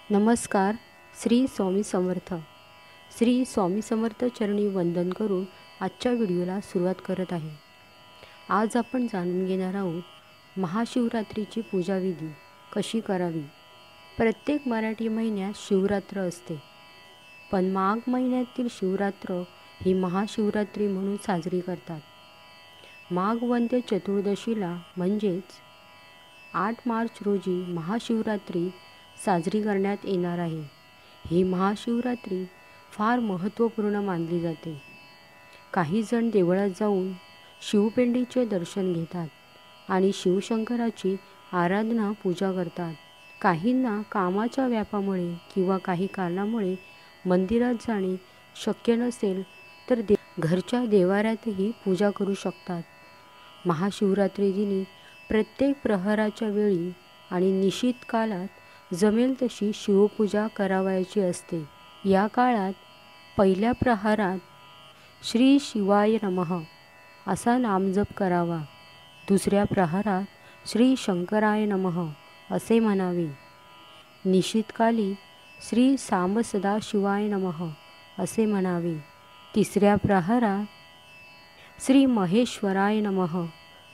नमस्कार. श्री स्वामी समर्थ. श्री स्वामी समर्थ चरणी वंदन करून आजच्या व्हिडिओला सुरुवात करत आहे. आज आपण जाणून घेणार आहोत महाशिवरात्रीची पूजाविधी कशी करावी. प्रत्येक मराठी महिन्यात शिवरात्र असते, पण माघ महिन्यातील शिवरात्र ही महाशिवरात्री म्हणून साजरी करतात. माघ वद्य चतुर्दशीला म्हणजेच 8 मार्च रोजी महाशिवरात्री साजरी करण्यात येणार आहे. ही महाशिवरात्री फार महत्त्वपूर्ण मानली जाते. काही जण देवळात जाऊन शिवपिंडीचे दर्शन घेतात आणि शिवशंकराची आराधना पूजा करतात. काहींना कामाच्या व्यापामुळे किंवा काही कारणामुळे मंदिरात जाणे शक्य नसेल तर घरच्या देवाऱ्यातही पूजा करू शकतात. महाशिवरात्री दिनी प्रत्येक प्रहराच्या वेळी आणि निश्चित कालात जमेल तशी शिवपूजा करावयाची असते. या काळात पहिल्या प्रहारात श्री शिवाय नमः असा नामजप करावा. दुसऱ्या प्रहारात श्री शंकराय नमः असे म्हणावे. निशितकाली श्री सांब सदाशिवाय नमः असे म्हणावे. तिसऱ्या प्रहारात श्री महेश्वराय नमः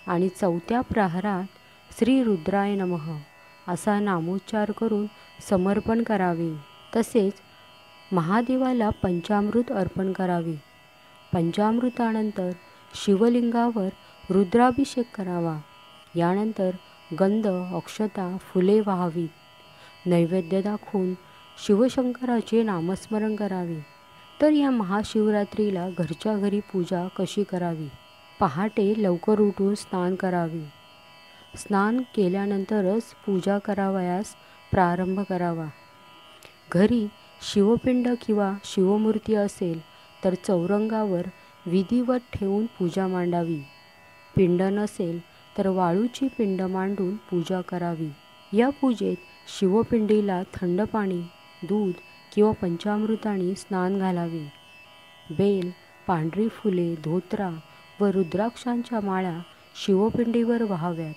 आणि चौथ्या प्रहारात श्री रुद्राय नमः असा नामोच्चार करून समर्पण करावे. तसेच महादेवाला पंचामृत अर्पण करावे. पंचामृतानंतर शिवलिंगावर रुद्राभिषेक करावा. यानंतर गंध, अक्षता, फुले वाहावीत. नैवेद्य दाखवून शिवशंकराचे नामस्मरण करावे. तर या महाशिवरात्रीला घरच्या घरी पूजा कशी करावी. पहाटे लवकर उठून स्नान करावे. स्नान केल्यानंतरच पूजा करावयास प्रारंभ करावा. घरी शिवपिंड किंवा शिवमूर्ती असेल तर चौरंगावर विधिवत ठेवून पूजा मांडावी. पिंड नसेल तर वाळूची पिंड मांडून पूजा करावी. या पूजेत शिवपिंडीला थंड पाणी, दूध किंवा पंचामृताने स्नान घालावे. बेल, पांढरी फुले, धोतरा व रुद्राक्षांच्या माळा शिवपिंडीवर वाहाव्यात.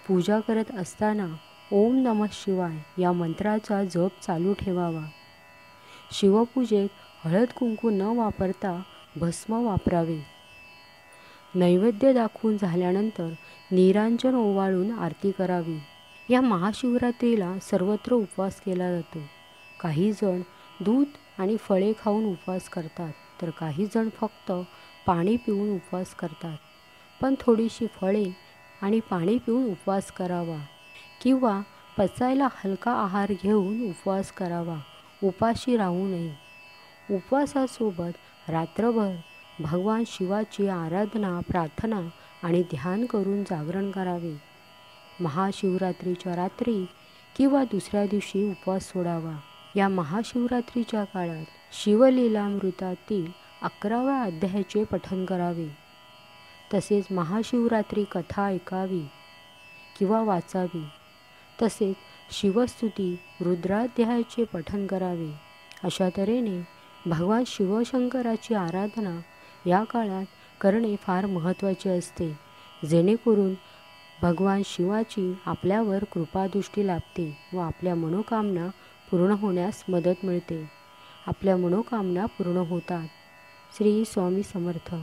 पूजा करत असताना ओम नमः शिवाय या मंत्राचा जप चालू ठेवावा. शिवपूजेत हळद कुंकू न वापरता भस्म वापरावे. नैवेद्य दाखवून झाल्यानंतर निरांजन ओवाळून आरती करावी. या महाशिवरात्रीला सर्वत्र उपवास केला जातो. काही जण दूध आणि फळे खाऊन उपवास करतात, तर काही जण फक्त पाणी पिऊन उपवास करतात. पण थोडीशी फळे आणि पाणी पिऊन उपवास करावा किंवा पचायला हलका आहार घेऊन उपवास करावा. उपाशी राहू नये. उपवासासोबत रात्रभर भगवान शिवाची आराधना, प्रार्थना आणि ध्यान करून जागरण करावे. महाशिवरात्रीच्या रात्री किंवा दुसऱ्या दिवशी उपवास सोडावा. या महाशिवरात्रीच्या काळात शिवलीलामृतातील 11व्या अध्यायाचे पठण करावे. तसेच महाशिवरात्री कथा ऐकावी किंवा वाचावी. तसेच शिवस्तुती, रुद्राध्यायाचे पठण करावे. अशा तऱ्हेने भगवान शिवशंकराची आराधना या काळात करणे फार महत्त्वाचे असते, जेणेकरून भगवान शिवाची आपल्यावर कृपादृष्टी लाभते व आपल्या मनोकामना पूर्ण होण्यास मदत मिळते. आपल्या मनोकामना पूर्ण होतात. श्री स्वामी समर्थ.